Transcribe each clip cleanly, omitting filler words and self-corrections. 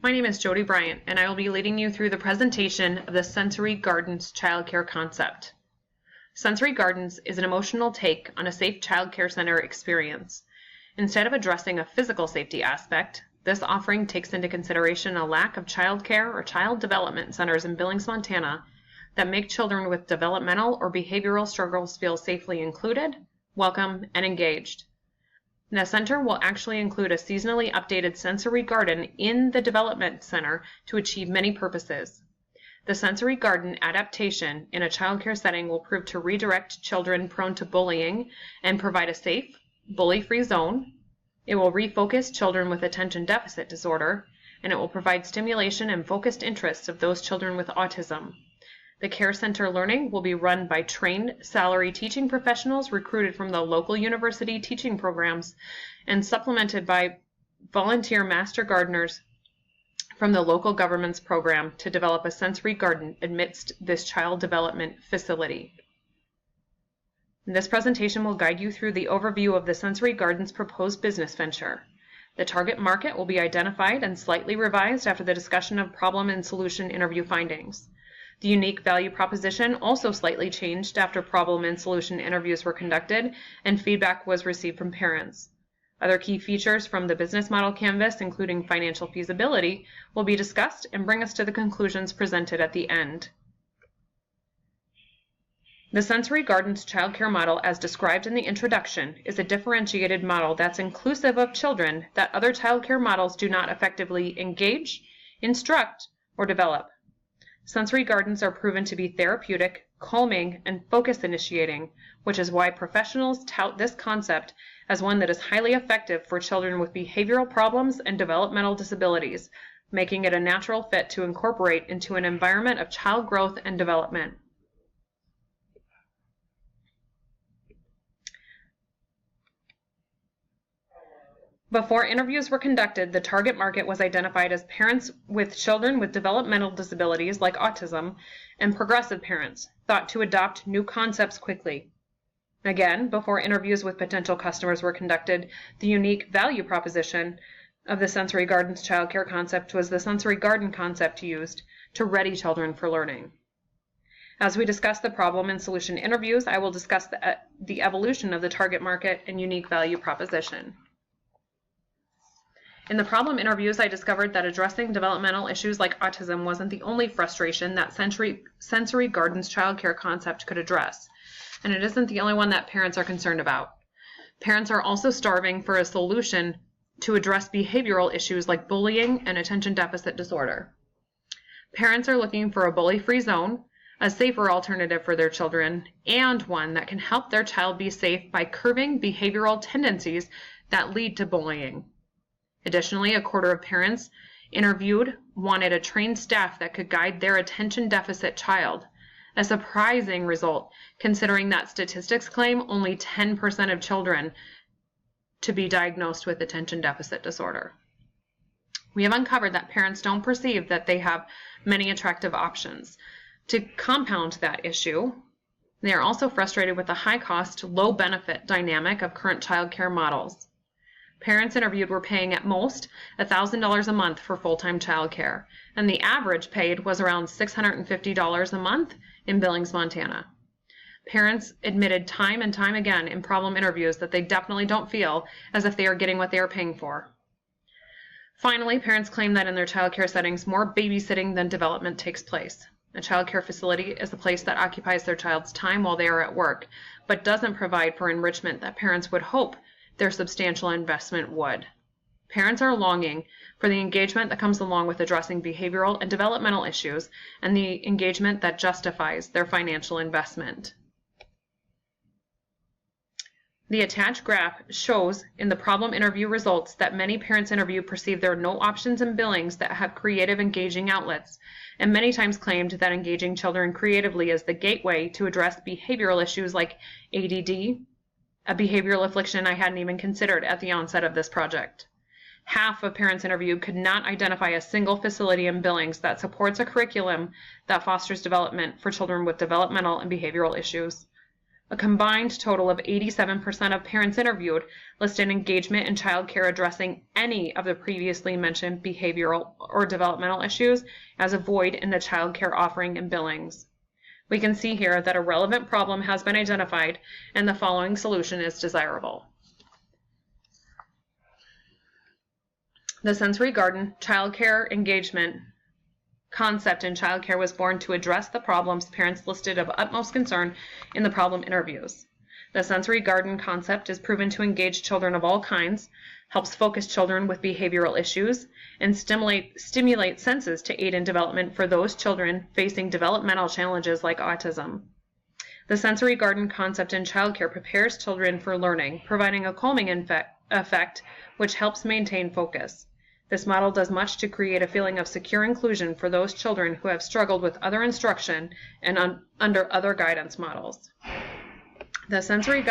My name is Jody Bryant, and I will be leading you through the presentation of the Sensory Gardens childcare concept. Sensory Gardens is an emotional take on a safe childcare center experience. Instead of addressing a physical safety aspect, this offering takes into consideration a lack of childcare or child development centers in Billings, Montana that make children with developmental or behavioral struggles feel safely included, welcome, and engaged. The center will actually include a seasonally updated sensory garden in the development center to achieve many purposes. The sensory garden adaptation in a childcare setting will prove to redirect children prone to bullying and provide a safe, bully-free zone. It will refocus children with attention deficit disorder, and it will provide stimulation and focused interests of those children with autism. The Care Center learning will be run by trained salary teaching professionals recruited from the local university teaching programs and supplemented by volunteer master gardeners from the local government's program to develop a sensory garden amidst this child development facility. This presentation will guide you through the overview of the Sensory Gardens proposed business venture. The target market will be identified and slightly revised after the discussion of problem and solution interview findings. The unique value proposition also slightly changed after problem and solution interviews were conducted and feedback was received from parents. Other key features from the business model canvas, including financial feasibility, will be discussed and bring us to the conclusions presented at the end. The Sensory Gardens childcare model, as described in the introduction, is a differentiated model that's inclusive of children that other childcare models do not effectively engage, instruct, or develop. Sensory gardens are proven to be therapeutic, calming, and focus initiating, which is why professionals tout this concept as one that is highly effective for children with behavioral problems and developmental disabilities, making it a natural fit to incorporate into an environment of child growth and development. Before interviews were conducted, the target market was identified as parents with children with developmental disabilities like autism and progressive parents, thought to adopt new concepts quickly. Again, before interviews with potential customers were conducted, the unique value proposition of the Sensory Gardens childcare concept was the sensory garden concept used to ready children for learning. As we discuss the problem and solution interviews, I will discuss the evolution of the target market and unique value proposition. In the problem interviews, I discovered that addressing developmental issues like autism wasn't the only frustration that Sensory Gardens childcare concept could address, and it isn't the only one that parents are concerned about. Parents are also starving for a solution to address behavioral issues like bullying and attention deficit disorder. Parents are looking for a bully-free zone, a safer alternative for their children, and one that can help their child be safe by curbing behavioral tendencies that lead to bullying. Additionally, a quarter of parents interviewed wanted a trained staff that could guide their attention deficit child, a surprising result considering that statistics claim only 10% of children to be diagnosed with attention deficit disorder. We have uncovered that parents don't perceive that they have many attractive options. To compound that issue, they are also frustrated with the high-cost, low-benefit dynamic of current child care models. Parents interviewed were paying at most $1,000 a month for full-time child care, and the average paid was around $650 a month in Billings, Montana. Parents admitted time and time again in problem interviews that they definitely don't feel as if they are getting what they are paying for. Finally, parents claim that in their child care settings, more babysitting than development takes place. A child care facility is a place that occupies their child's time while they are at work, but doesn't provide for enrichment that parents would hope their substantial investment would. Parents are longing for the engagement that comes along with addressing behavioral and developmental issues and the engagement that justifies their financial investment. The attached graph shows in the problem interview results that many parents interviewed perceive there are no options in Billings that have creative, engaging outlets, and many times claimed that engaging children creatively is the gateway to address behavioral issues like ADD, a behavioral affliction I hadn't even considered at the onset of this project. Half of parents interviewed could not identify a single facility in Billings that supports a curriculum that fosters development for children with developmental and behavioral issues. A combined total of 87% of parents interviewed listed engagement in child care addressing any of the previously mentioned behavioral or developmental issues as a void in the child care offering and billings. We can see here that a relevant problem has been identified and the following solution is desirable. The Sensory Garden child care engagement concept in child care was born to address the problems parents listed of utmost concern in the problem interviews. The Sensory Garden concept is proven to engage children of all kinds, helps focus children with behavioral issues, and stimulate senses to aid in development for those children facing developmental challenges like autism. The Sensory Garden concept in child care prepares children for learning, providing a calming effect which helps maintain focus. This model does much to create a feeling of secure inclusion for those children who have struggled with other instruction and under other guidance models. The Sensory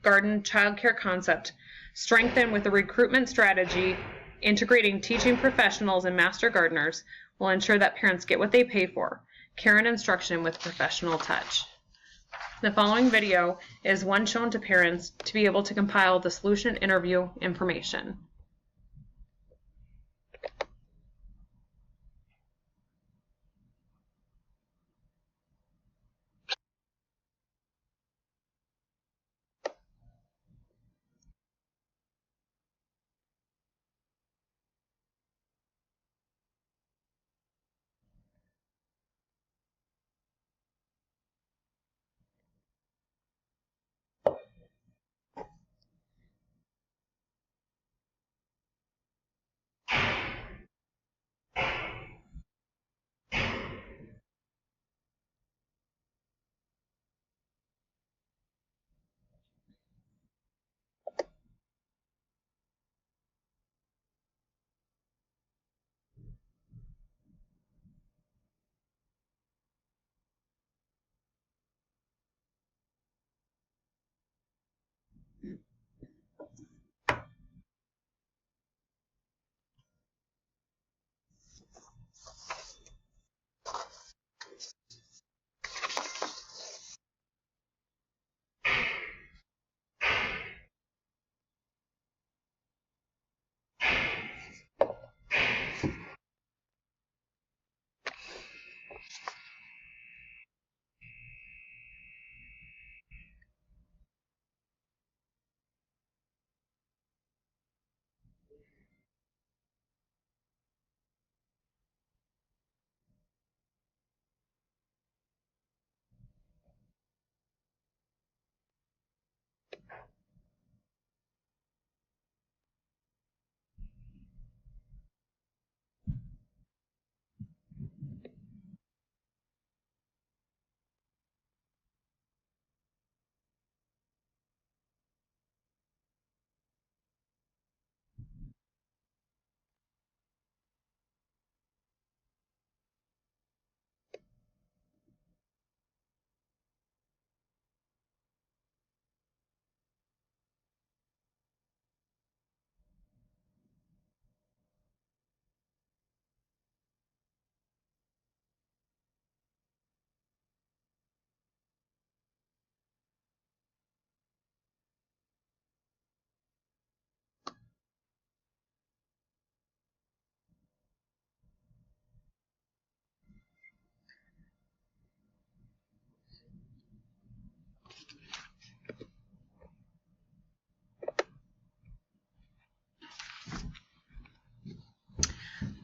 Garden child care concept, strengthened with a recruitment strategy integrating teaching professionals and master gardeners, will ensure that parents get what they pay for, care and instruction with professional touch. The following video is one shown to parents to be able to compile the solution interview information.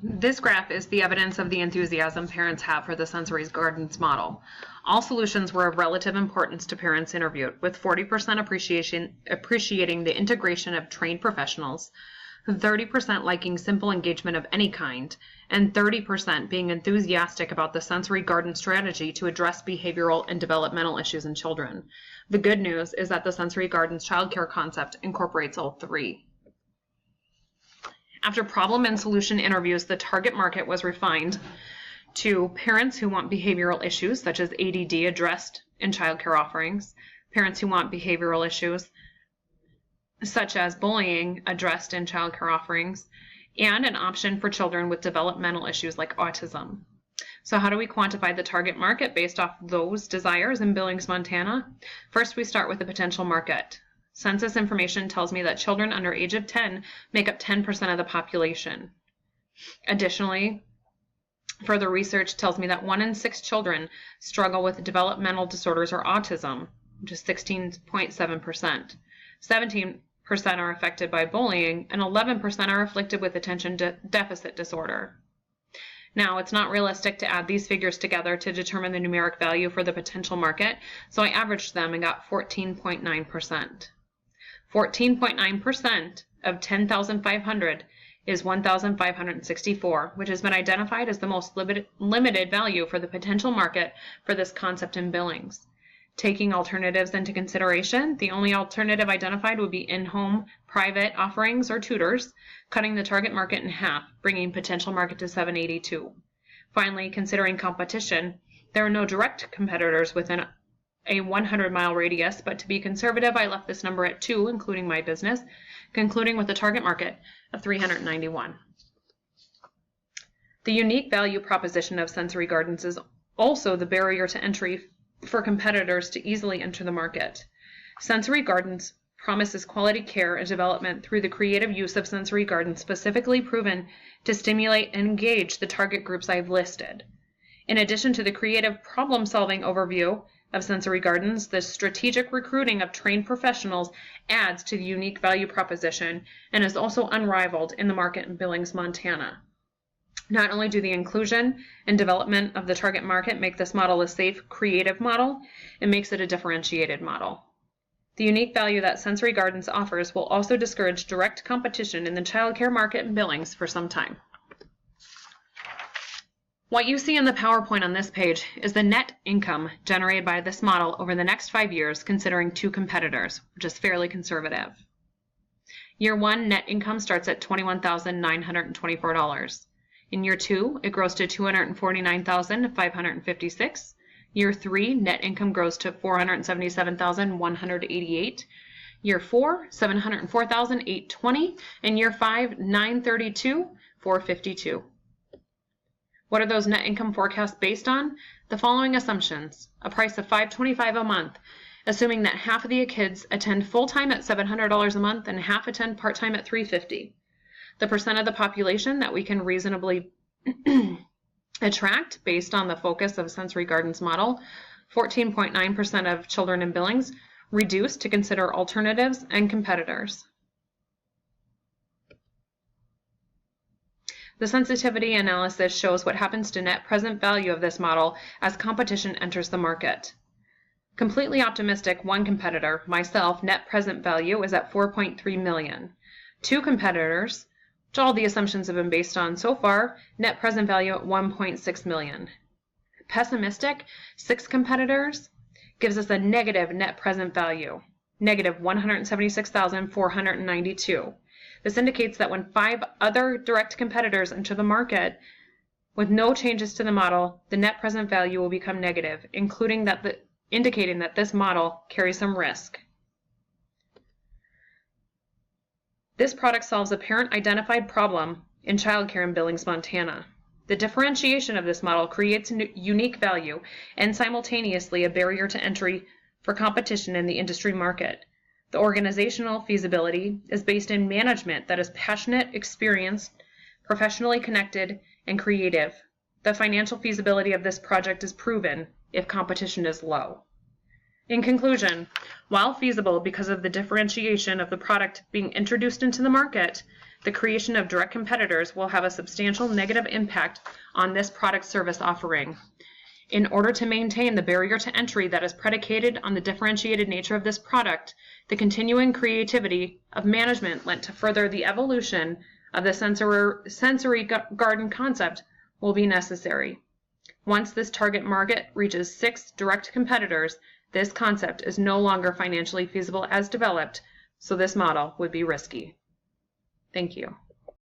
This graph is the evidence of the enthusiasm parents have for the Sensory Gardens model. All solutions were of relative importance to parents interviewed, with 40% appreciating the integration of trained professionals, 30% liking simple engagement of any kind, and 30% being enthusiastic about the Sensory Garden strategy to address behavioral and developmental issues in children. The good news is that the Sensory Gardens childcare concept incorporates all three. After problem and solution interviews, the target market was refined to parents who want behavioral issues such as ADD addressed in childcare offerings, parents who want behavioral issues such as bullying addressed in childcare offerings, and an option for children with developmental issues like autism. So how do we quantify the target market based off those desires in Billings, Montana? First, we start with the potential market. Census information tells me that children under age of 10 make up 10% of the population. Additionally, further research tells me that 1 in 6 children struggle with developmental disorders or autism, which is 16.7%. 17% are affected by bullying, and 11% are afflicted with attention deficit disorder. Now, it's not realistic to add these figures together to determine the numeric value for the potential market, so I averaged them and got 14.9%. 14.9% of 10,500 is 1,564, which has been identified as the most limited value for the potential market for this concept in Billings. Taking alternatives into consideration, the only alternative identified would be in-home private offerings or tutors, cutting the target market in half, bringing potential market to 782. Finally, considering competition, there are no direct competitors within a 100-mile radius, but to be conservative, I left this number at 2, including my business, concluding with a target market of 391. The unique value proposition of Sensory Gardens is also the barrier to entry for competitors to easily enter the market. Sensory Gardens promises quality care and development through the creative use of Sensory Gardens specifically proven to stimulate and engage the target groups I've listed. In addition to the creative problem-solving overview of Sensory Gardens, the strategic recruiting of trained professionals adds to the unique value proposition and is also unrivaled in the market in Billings, Montana. Not only do the inclusion and development of the target market make this model a safe, creative model, it makes it a differentiated model. The unique value that Sensory Gardens offers will also discourage direct competition in the childcare market in Billings for some time. What you see in the PowerPoint on this page is the net income generated by this model over the next 5 years considering 2 competitors, which is fairly conservative. Year 1 net income starts at $21,924. In year 2, it grows to $249,556. Year 3, net income grows to $477,188. Year 4, $704,820. And year 5, $932,452. What are those net income forecasts based on? The following assumptions: a price of $525 a month, assuming that half of the kids attend full-time at $700 a month and half attend part-time at $350. The percent of the population that we can reasonably attract based on the focus of Sensory Gardens model, 14.9% of children in Billings, reduced to consider alternatives and competitors. The sensitivity analysis shows what happens to net present value of this model as competition enters the market. Completely optimistic, 1 competitor, myself, net present value is at $4.3 million. 2 competitors, which all the assumptions have been based on so far, net present value at $1.6 million. Pessimistic, 6 competitors, gives us a negative net present value, negative $176,492. This indicates that when 5 other direct competitors enter the market with no changes to the model, the net present value will become negative, indicating that this model carries some risk. This product solves a parent-identified problem in childcare in Billings, Montana. The differentiation of this model creates a unique value and simultaneously a barrier to entry for competition in the industry market. The organizational feasibility is based in management that is passionate, experienced, professionally connected, and creative. The financial feasibility of this project is proven if competition is low. In conclusion, while feasible because of the differentiation of the product being introduced into the market, the creation of direct competitors will have a substantial negative impact on this product service offering. In order to maintain the barrier to entry that is predicated on the differentiated nature of this product, the continuing creativity of management lent to further the evolution of the sensory garden concept will be necessary. Once this target market reaches 6 direct competitors, this concept is no longer financially feasible as developed, so this model would be risky. Thank you.